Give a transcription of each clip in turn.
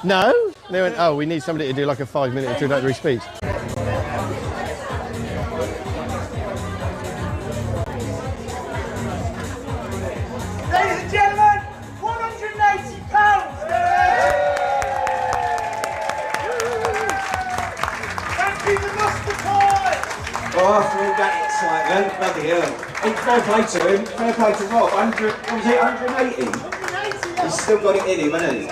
No? And they went, oh, we need somebody to do like a 5-minute introductory speech. Ladies and gentlemen, £180. Thank you, the mustard pie. Oh, after all that excitement, bloody hell. And fair play to him, fair play to Rob. 180? He's still got it in him, hasn't he?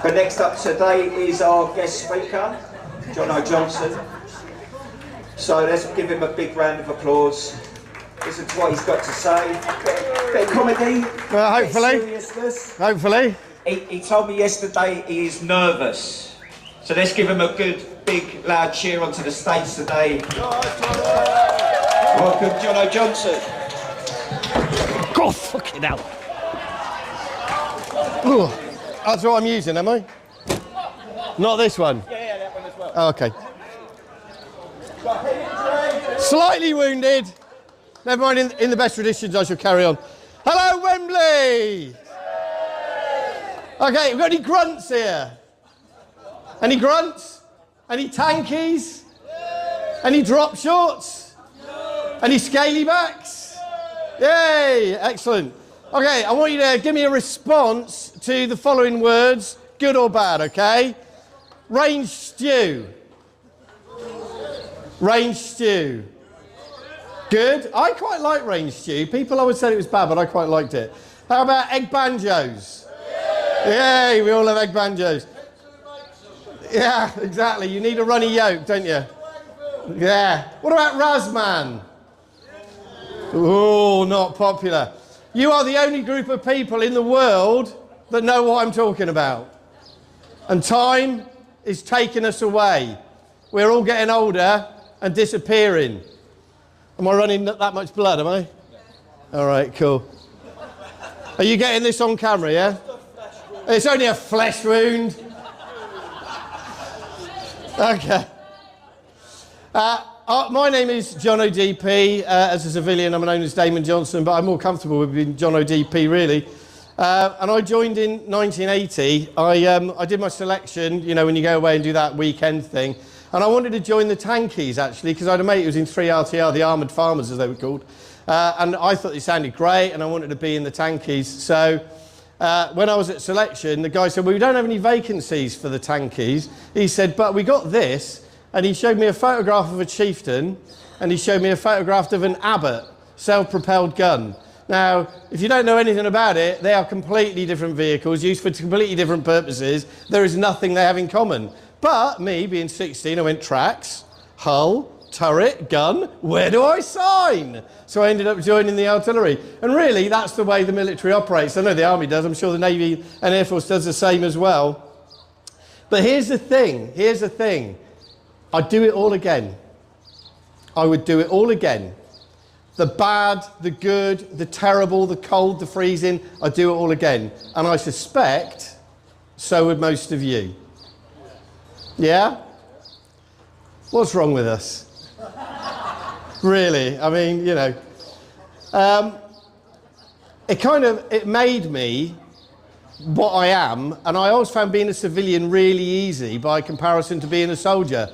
But next up today is our guest speaker, Jono Johnson. So let's give him a big round of applause. Listen to what he's got to say. Bit of comedy, hopefully. bit of seriousness. Hopefully. He told me yesterday he is nervous. So let's give him a good, big, loud cheer onto the stage today. Welcome, Jono Johnson. God fucking hell. Ooh, that's what I'm using, am I? Not this one? Yeah, that one as well. Oh, okay. Slightly wounded. Never mind, in the best traditions, I shall carry on. Hello, Wembley! Okay, we've got any grunts here? Any grunts? Any tankies? Any drop shorts? Any scaly backs? Yay, excellent. Okay, I want you to give me a response to the following words, good or bad, okay? Range stew. Range stew. Good. I quite like range stew. People always said it was bad, but I quite liked it. How about egg banjos? Yay, we all have egg banjos. Yeah, exactly. You need a runny yolk, don't you? Yeah. What about Razman? Oh, not popular. You are the only group of people in the world that know what I'm talking about. And time is taking us away. We're all getting older and disappearing. Am I running that much blood, am I? All right, cool. Are you getting this on camera, yeah? It's only a flesh wound. Okay. My name is Jono DP. As a civilian, I'm known as Damon Johnson, but I'm more comfortable with being Jono DP, really. And I joined in 1980. I did my selection, you know, when you go away and do that weekend thing. And I wanted to join the tankies, actually, because I had a mate who was in 3RTR, the Armoured Farmers, as they were called. And I thought they sounded great, and I wanted to be in the tankies. So when I was at selection, the guy said, well, we don't have any vacancies for the tankies. He said, but we got this. And he showed me a photograph of a chieftain, and he showed me a photograph of an Abbott self-propelled gun. Now, if you don't know anything about it, they are completely different vehicles, used for completely different purposes. There is nothing they have in common. But me, being 16, I went tracks, hull, turret, gun, where do I sign? So I ended up joining the artillery. And really, that's the way the military operates. I know the Army does, I'm sure the Navy and Air Force does the same as well. But here's the thing, I'd do it all again. I would do it all again. The bad, the good, the terrible, the cold, the freezing, I'd do it all again. And I suspect so would most of you. Yeah? What's wrong with us? Really, I mean, you know. It made me what I am, and I always found being a civilian really easy by comparison to being a soldier.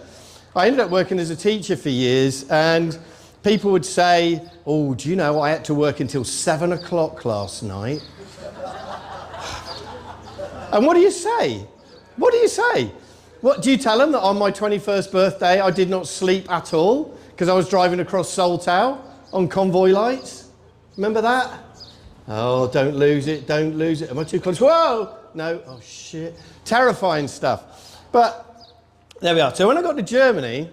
I ended up working as a teacher for years, and people would say, oh, do you know, I had to work until 7 o'clock last night. And what do you say? What do you say? What do you tell them, that on my 21st birthday I did not sleep at all because I was driving across Saltow on convoy lights? Remember that? Oh, don't lose it, don't lose it. Am I too close? Whoa! No, oh shit. Terrifying stuff. But there we are. So when I got to Germany,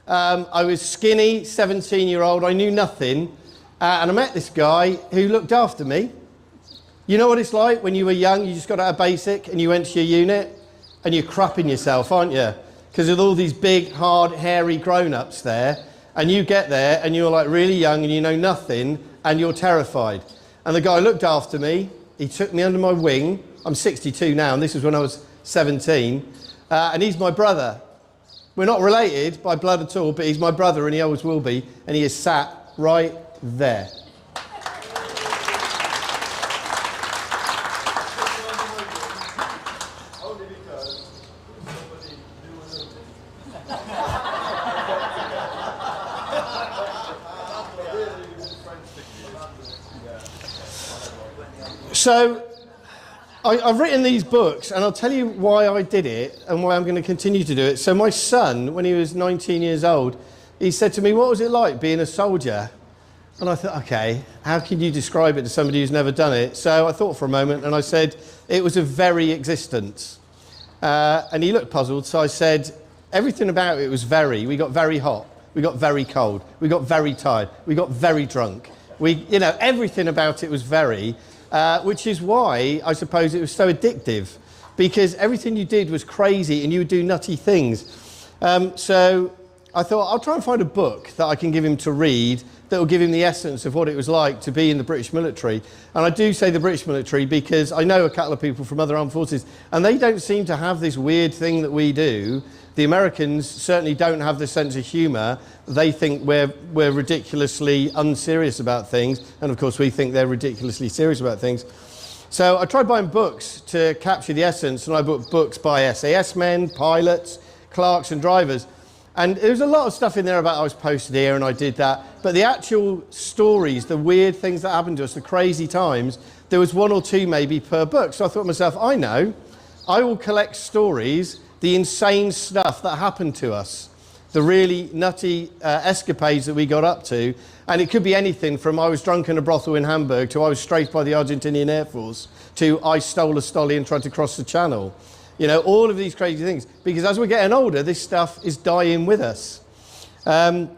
I was skinny, 17-year-old, I knew nothing, and I met this guy who looked after me. You know what it's like when you were young, you just got out of basic and you went to your unit? And you're crapping yourself, aren't you? Because with all these big, hard, hairy grown-ups there, and you get there and you're like really young and you know nothing and you're terrified. And the guy looked after me, he took me under my wing. I'm 62 now, and this was when I was 17. And he's my brother. We're not related by blood at all, but he's my brother and he always will be. And he is sat right there. So, I've written these books, and I'll tell you why I did it and why I'm going to continue to do it. So my son, when he was 19 years old, he said to me, what was it like being a soldier? And I thought, okay, how can you describe it to somebody who's never done it? So I thought for a moment, and I said, it was a very existence. And he looked puzzled, so I said, everything about it was very. We got very hot, we got very cold, we got very tired, we got very drunk. Everything about it was very. Which is why I suppose it was so addictive, because everything you did was crazy and you would do nutty things. So I thought I'll try and find a book that I can give him to read that will give him the essence of what it was like to be in the British military. And I do say the British military because I know a couple of people from other armed forces and they don't seem to have this weird thing that we do. The Americans certainly don't have this sense of humour. They think we're ridiculously unserious about things, and of course we think they're ridiculously serious about things. So I tried buying books to capture the essence, and I bought books by SAS men, pilots, clerks and drivers. And there was a lot of stuff in there about I was posted here and I did that, but the actual stories, the weird things that happened to us, the crazy times, there was one or two maybe per book. So I thought to myself, I know, I will collect stories, the insane stuff that happened to us, the really nutty escapades that we got up to. And it could be anything from I was drunk in a brothel in Hamburg to I was strafed by the Argentinian Air Force to I stole a stolly and tried to cross the channel. All of these crazy things. Because as we're getting older, this stuff is dying with us. I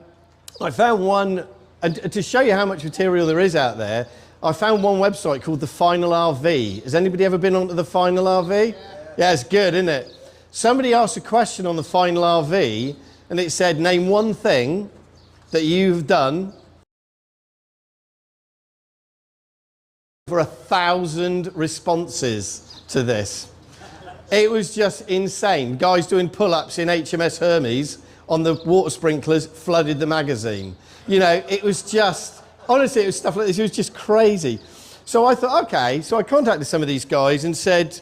found one, and to show you how much material there is out there, I found one website called The Final RV. Has anybody ever been onto The Final RV? Yeah, it's good, isn't it? Somebody asked a question on The Final RV, and it said, name one thing that you've done for 1,000 responses to this. It was just insane. Guys doing pull-ups in HMS Hermes on the water sprinklers flooded the magazine. It was just, honestly, it was stuff like this. It was just crazy. So I thought, okay. So I contacted some of these guys and said,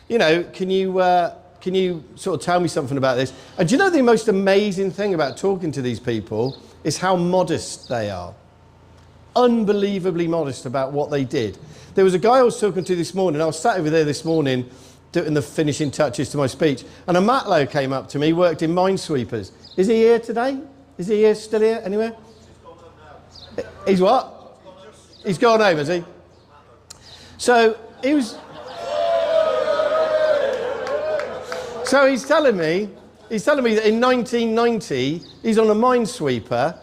can you sort of tell me something about this? And do you know the most amazing thing about talking to these people is how modest they are. Unbelievably modest about what they did. There was a guy I was talking to this morning. I was sat over there this morning doing the finishing touches to my speech, and a Matlow came up to me, worked in Minesweepers. Is he here today? Is he here, still here, anywhere? He's what? He's gone home, has he? So he was... So he's telling me that in 1990, he's on a minesweeper,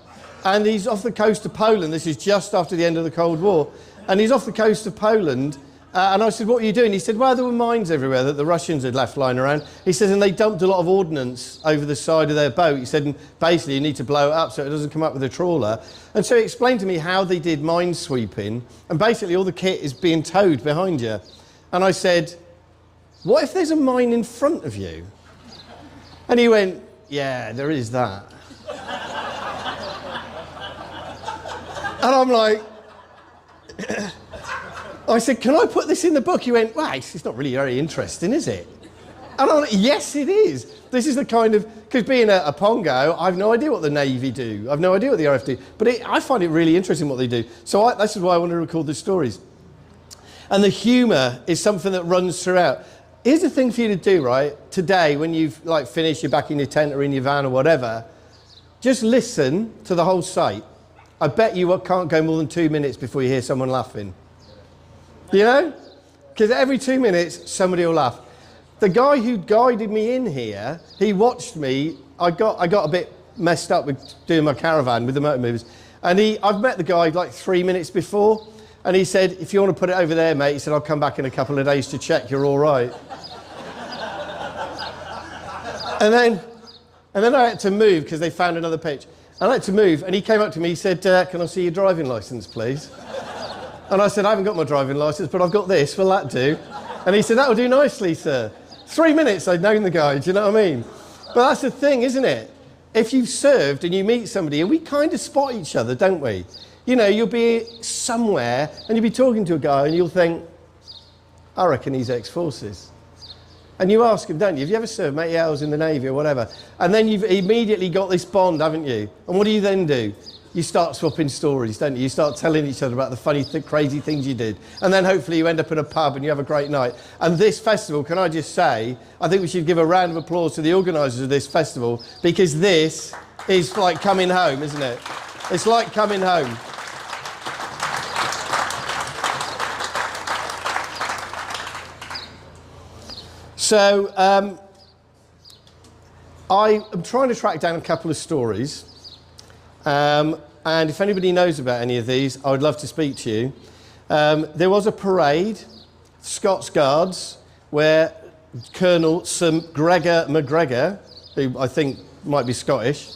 and he's off the coast of Poland. This is just after the end of the Cold War. And he's off the coast of Poland, and I said, what are you doing? He said, well, there were mines everywhere that the Russians had left lying around. He says, and they dumped a lot of ordnance over the side of their boat. He said, and basically you need to blow it up so it doesn't come up with a trawler. And so he explained to me how they did mine sweeping, and basically all the kit is being towed behind you. And I said, what if there's a mine in front of you? And he went, yeah, there is that. And I'm like, I said, can I put this in the book? He went, well, it's not really very interesting, is it? And I'm like, yes, it is. This is the kind of, because being a Pongo, I have no idea what the Navy do. I have no idea what the RAF do. But I find it really interesting what they do. So this is why I want to record the stories. And the humour is something that runs throughout. Here's the thing for you to do, right? Today, when you've finished, you're back in your tent or in your van or whatever, just listen to the whole site. I bet you can't go more than 2 minutes before you hear someone laughing. Because every 2 minutes, somebody will laugh. The guy who guided me in here, he watched me. I got a bit messed up with doing my caravan with the motor movers. And I've met the guy 3 minutes before. And he said, if you want to put it over there, mate, he said, I'll come back in a couple of days to check you're all right. and then I had to move because they found another pitch. I had to move, and he came up to me, he said, can I see your driving licence, please? And I said, I haven't got my driving licence, but I've got this, will that do? And he said, that will do nicely, sir. 3 minutes, I'd known the guy, do you know what I mean? But that's the thing, isn't it? If you've served and you meet somebody, and we kind of spot each other, don't we? You'll be somewhere, and you'll be talking to a guy, and you'll think, I reckon he's ex-forces. And you ask them, don't you? Have you ever served, mate? Yeah, I was in the Navy or whatever. And then you've immediately got this bond, haven't you? And what do you then do? You start swapping stories, don't you? You start telling each other about the funny, crazy things you did. And then hopefully you end up in a pub and you have a great night. And this festival, can I just say, I think we should give a round of applause to the organisers of this festival, because this is like coming home, isn't it? It's like coming home. So I am trying to track down a couple of stories. And if anybody knows about any of these, I would love to speak to you. There was a parade, Scots Guards, where Colonel Sir Gregor MacGregor, who I think might be Scottish,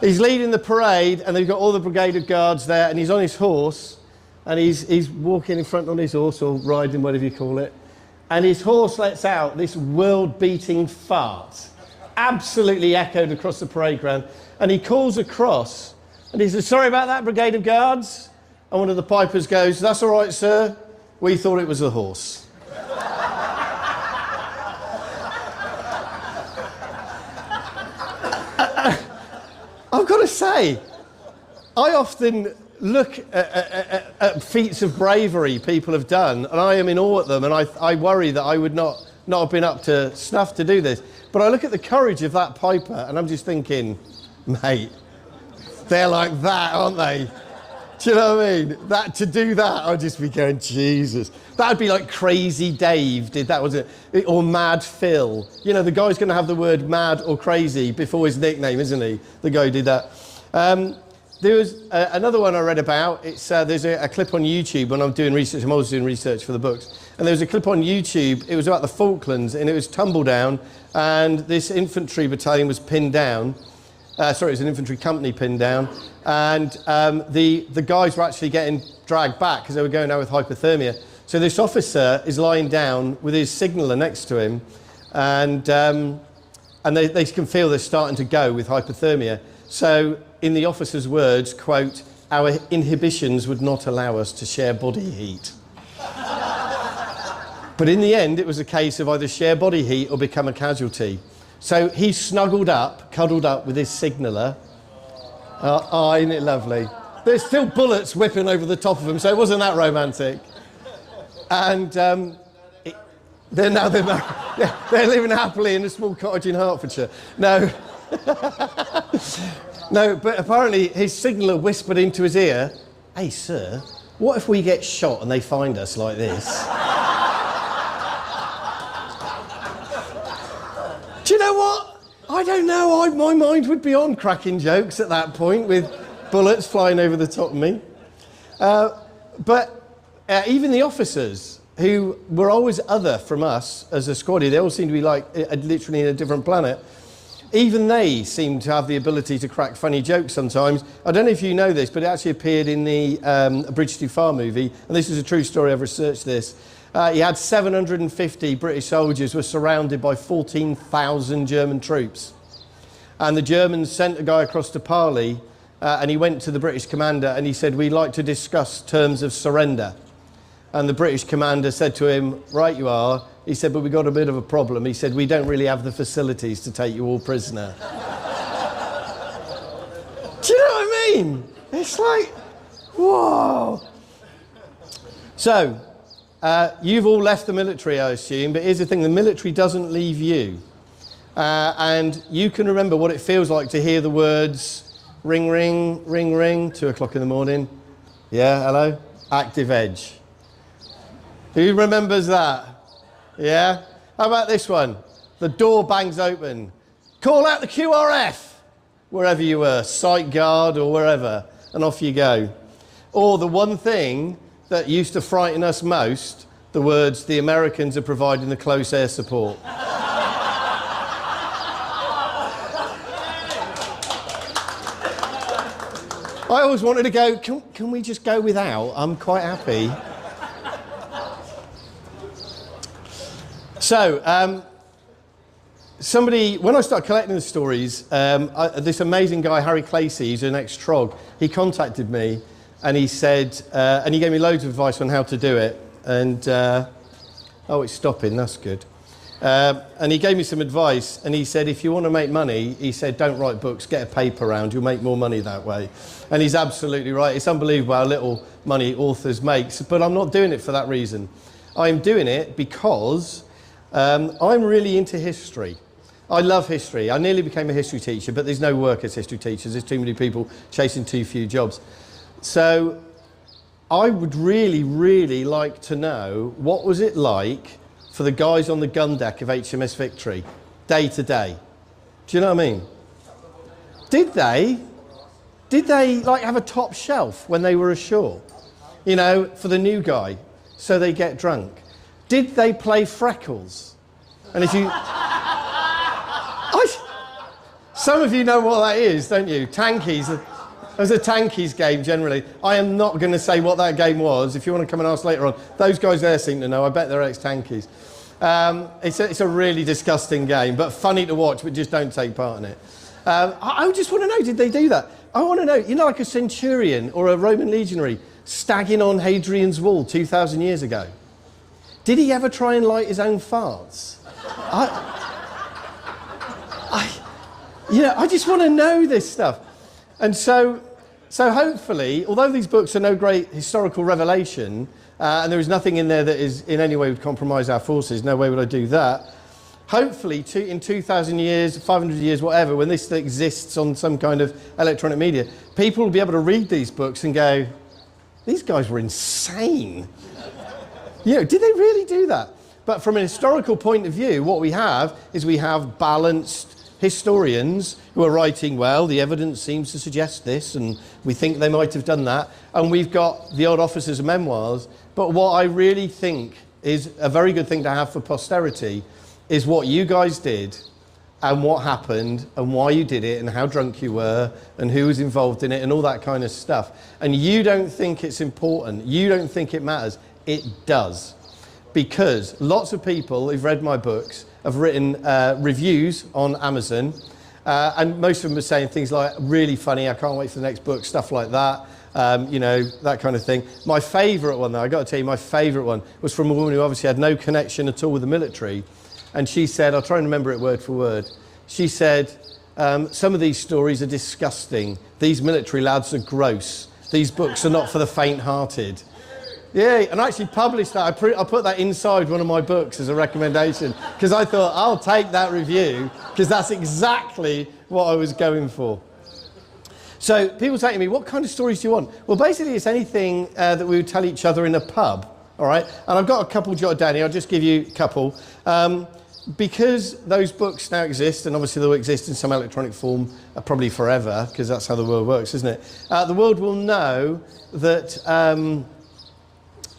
he's leading the parade, and they've got all the brigade of guards there, and he's on his horse, and he's walking in front on his horse, or riding, whatever you call it, and his horse lets out this world-beating fart, absolutely echoed across the parade ground, and he calls across, and he says, "Sorry about that, brigade of guards." And one of the pipers goes, "That's all right, sir. We thought it was the horse." I've got to say, I often look at feats of bravery people have done, and I am in awe at them, and I worry that I would not have been up to snuff to do this. But I look at the courage of that piper, and I'm just thinking, mate, they're like that, aren't they? Do you know what I mean? To do that, I'd just be going, Jesus. That'd be like Crazy Dave did that, was it? Or Mad Phil. You know, the guy's going to have the word mad or crazy before his nickname, isn't he? The guy who did that. There was another one I read about. There's a clip on YouTube when I'm doing research. I'm always doing research for the books. And there was a clip on YouTube. It was about the Falklands, and it was Tumbledown, and this infantry battalion was pinned down. It was an infantry company pinned down, and the guys were actually getting dragged back because they were going down with hypothermia. So this officer is lying down with his signaller next to him, and they can feel they're starting to go with hypothermia. So in the officer's words, quote, "Our inhibitions would not allow us to share body heat." But in the end, it was a case of either share body heat or become a casualty. So he snuggled up, cuddled up with his signaller. Isn't it lovely? There's still bullets whipping over the top of him, so it wasn't that romantic. And they're living happily in a small cottage in Hertfordshire. No. No, but apparently his signaller whispered into his ear, "Hey, sir, what if we get shot and they find us like this?" Do you know what? I don't know. My mind would be on cracking jokes at that point with bullets flying over the top of me. But even the officers, who were always other from us as a squaddy, they all seemed to be like literally in a different planet. Even they seemed to have the ability to crack funny jokes sometimes. I don't know if you know this, but it actually appeared in the Bridge Too Far movie, and this is a true story. I've researched this. He had 750 British soldiers were surrounded by 14,000 German troops. And the Germans sent a guy across to parley, and he went to the British commander and he said, "We'd like to discuss terms of surrender." And the British commander said to him, "Right you are." He said, "But we got a bit of a problem." He said, "We don't really have the facilities to take you all prisoner." Do you know what I mean? It's like, whoa. So, you've all left the military, I assume, but here's the thing, the military doesn't leave you. And you can remember what it feels like to hear the words, ring, ring, ring, ring, 2 o'clock in the morning. Yeah, hello? Active Edge. Who remembers that? Yeah? How about this one? The door bangs open. Call out the QRF, wherever you were, site guard or wherever, and off you go. Or the one thing that used to frighten us most, the words, "The Americans are providing the close air support." I always wanted to go, can we just go without? I'm quite happy. So, when I started collecting the stories, this amazing guy, Harry Clacy, he's an ex-Trog, he contacted me and he said, and he gave me loads of advice on how to do it. And, oh, it's stopping, that's good. And he gave me some advice, and he said, if you want to make money, he said, don't write books, get a paper round, you'll make more money that way. And he's absolutely right. It's unbelievable how little money authors make, but I'm not doing it for that reason. I'm doing it because I'm really into history. I love history. I nearly became a history teacher, but there's no work as history teachers. There's too many people chasing too few jobs. So I would really, really like to know, what was it like for the guys on the gun deck of HMS Victory, day to day? Do you know what I mean? Did they like have a top shelf when they were ashore? You know, for the new guy, so they get drunk. Did they play Freckles? And if you... some of you know what that is, don't you? Tankies. There's a Tankies game generally. I am not going to say what that game was. If you want to come and ask later on, those guys there seem to know. I bet they're ex-Tankies. It's a really disgusting game, but funny to watch, but just don't take part in it. I just want to know, did they do that? I want to know, you know, like a centurion or a Roman legionary stagging on Hadrian's Wall 2,000 years ago. Did he ever try and light his own farts? I just want to know this stuff. And so hopefully, although these books are no great historical revelation, and there is nothing in there that is in any way would compromise our forces, no way would I do that. Hopefully, in 2,000 years, 500 years, whatever, when this exists on some kind of electronic media, people will be able to read these books and go, these guys were insane. You know, did they really do that? But from an historical point of view, what we have is we have balanced historians who are writing, well, the evidence seems to suggest this, and we think they might have done that. And we've got the old officers' memoirs. But what I really think is a very good thing to have for posterity is what you guys did and what happened and why you did it and how drunk you were and who was involved in it and all that kind of stuff. And you don't think it's important. You don't think it matters. It does. Because lots of people who've read my books have written reviews on Amazon, and most of them are saying things like, really funny, I can't wait for the next book, stuff like that. You know, that kind of thing. My favourite one, though, I got to tell you, my favourite one was from a woman who obviously had no connection at all with the military. And she said, I'll try and remember it word for word. She said, some of these stories are disgusting. These military lads are gross. These books are not for the faint-hearted. Yeah, and I actually published that. I put that inside one of my books as a recommendation because I thought, I'll take that review because that's exactly what I was going for. So people say to me, what kind of stories do you want? Well, basically, it's anything that we would tell each other in a pub, all right? And I've got a couple jotted down here. I'll just give you a couple. Because those books now exist, and obviously they'll exist in some electronic form probably forever, because that's how the world works, isn't it? The world will know that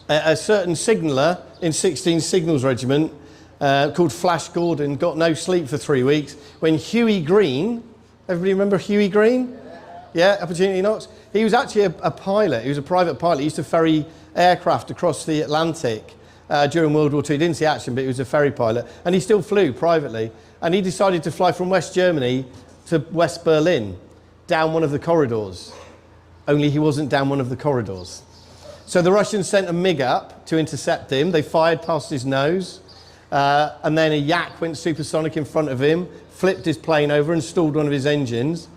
a certain signaller in 16 Signals Regiment called Flash Gordon got no sleep for 3 weeks when Huey Green, everybody remember Huey Green? Yeah, Opportunity Knox. He was actually a pilot. He was a private pilot. He used to ferry aircraft across the Atlantic during World War II. He didn't see action, but he was a ferry pilot. And he still flew privately. And he decided to fly from West Germany to West Berlin, down one of the corridors. Only he wasn't down one of the corridors. So the Russians sent a MiG up to intercept him. They fired past his nose. And then a Yak went supersonic in front of him, flipped his plane over and stalled one of his engines.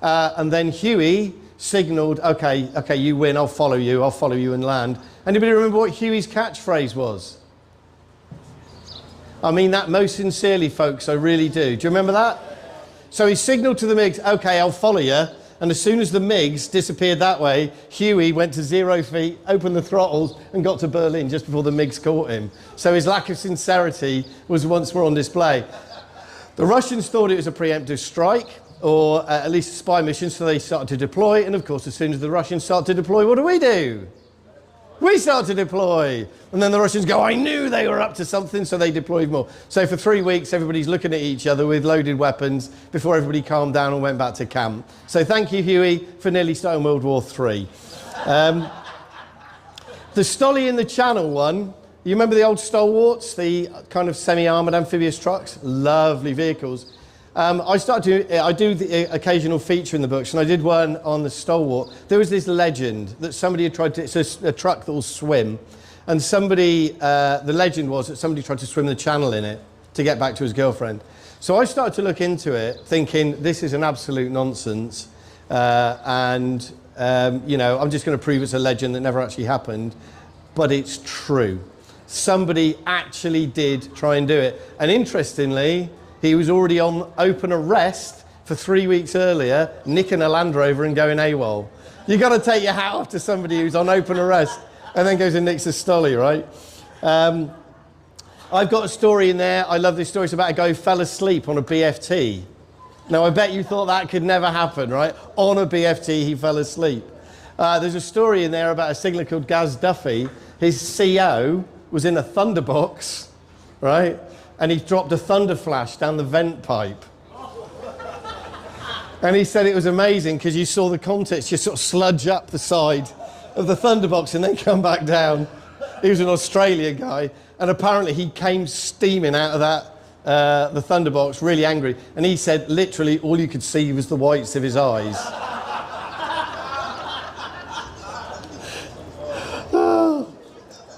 And then Huey signalled, okay, you win, I'll follow you and land. Anybody remember what Huey's catchphrase was? I mean that most sincerely, folks, I really do. Do you remember that? So he signalled to the MiGs, okay, I'll follow you. And as soon as the MiGs disappeared that way, Huey went to 0 feet, opened the throttles, and got to Berlin just before the MiGs caught him. So his lack of sincerity was once more on display. The Russians thought it was a preemptive strike, or at least a spy mission, so they started to deploy. And of course, as soon as the Russians start to deploy, what do? We start to deploy. And then the Russians go, I knew they were up to something, so they deployed more. So for 3 weeks, everybody's looking at each other with loaded weapons before everybody calmed down and went back to camp. So thank you, Huey, for nearly starting World War III. The Stolly in the Channel one, you remember the old Stalwarts, the kind of semi-armoured amphibious trucks? Lovely vehicles. I do the occasional feature in the books, and I did one on the Stalwart. There was this legend that somebody had tried to, it's a truck that will swim, and somebody, the legend was that somebody tried to swim the channel in it, to get back to his girlfriend. So I started to look into it, thinking this is an absolute nonsense, and you know, I'm just going to prove it's a legend that never actually happened, but it's true. Somebody actually did try and do it, and interestingly, he was already on open arrest for 3 weeks earlier, nicking a Land Rover and going AWOL. You got to take your hat off to somebody who's on open arrest and then goes and nicks a stolly, right? I've got a story in there. I love this story. It's about a guy who fell asleep on a BFT. Now, I bet you thought that could never happen, right? On a BFT, he fell asleep. There's a story in there about a signaller called Gaz Duffy. His CO was in a thunderbox, right? And he dropped a thunder flash down the vent pipe. And he said it was amazing because you saw the contents just sort of sludge up the side of the thunderbox and then come back down. He was an Australian guy, and apparently he came steaming out of that the thunderbox, really angry. And he said literally all you could see was the whites of his eyes.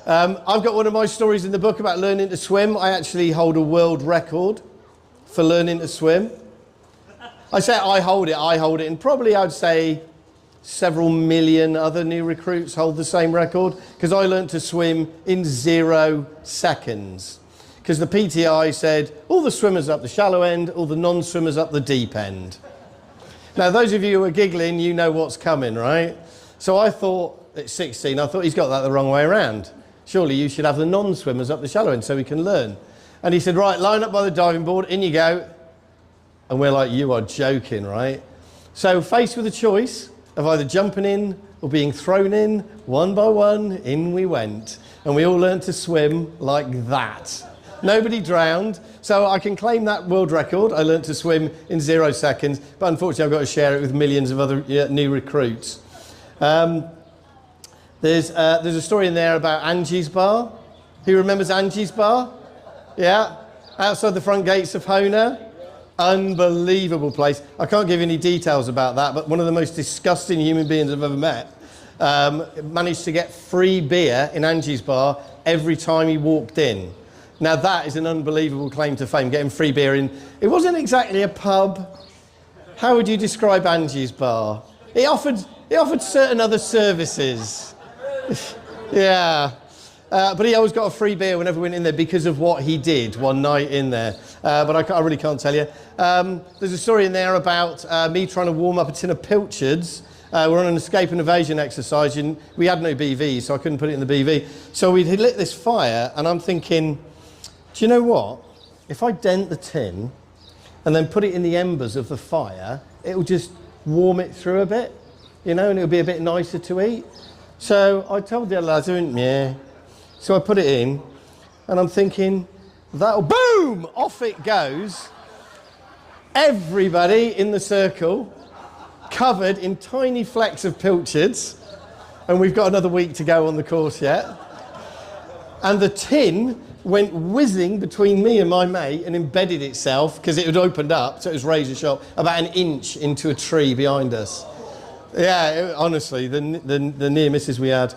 I've got one of my stories in the book about learning to swim. I actually hold a world record for learning to swim. I say I hold it, and probably I'd say several million other new recruits hold the same record, because I learned to swim in 0 seconds. Because the PTI said, all the swimmers up the shallow end, all the non-swimmers up the deep end. Now, those of you who are giggling, you know what's coming, right? So I thought, at 16, I thought he's got that the wrong way around. Surely you should have the non-swimmers up the shallow end so we can learn. And he said, right, line up by the diving board, in you go. And we're like, you are joking, right? So faced with a choice of either jumping in or being thrown in, one by one, in we went. And we all learned to swim like that. Nobody drowned, so I can claim that world record. I learned to swim in 0 seconds, but unfortunately I've got to share it with millions of other new recruits. There's a story in there about Angie's Bar. Who remembers Angie's Bar? Yeah? Outside the front gates of Hona. Unbelievable place. I can't give you any details about that, but one of the most disgusting human beings I've ever met managed to get free beer in Angie's Bar every time he walked in. Now that is an unbelievable claim to fame, getting free beer in. It wasn't exactly a pub. How would you describe Angie's Bar? It offered certain other services. Yeah. But he always got a free beer whenever we went in there because of what he did one night in there. But I really can't tell you. There's a story in there about me trying to warm up a tin of pilchards. We're on an escape and evasion exercise, and we had no BV, so I couldn't put it in the BV. So we lit this fire, and I'm thinking, do you know what? If I dent the tin and then put it in the embers of the fire, it'll just warm it through a bit, you know, and it'll be a bit nicer to eat. So I told the other lads, yeah. So I put it in, and I'm thinking, that'll, boom, off it goes. Everybody in the circle covered in tiny flecks of pilchards, and we've got another week to go on the course yet. And the tin went whizzing between me and my mate and embedded itself, because it had opened up, so it was razor sharp, about an inch into a tree behind us. Yeah, honestly, the near misses we had.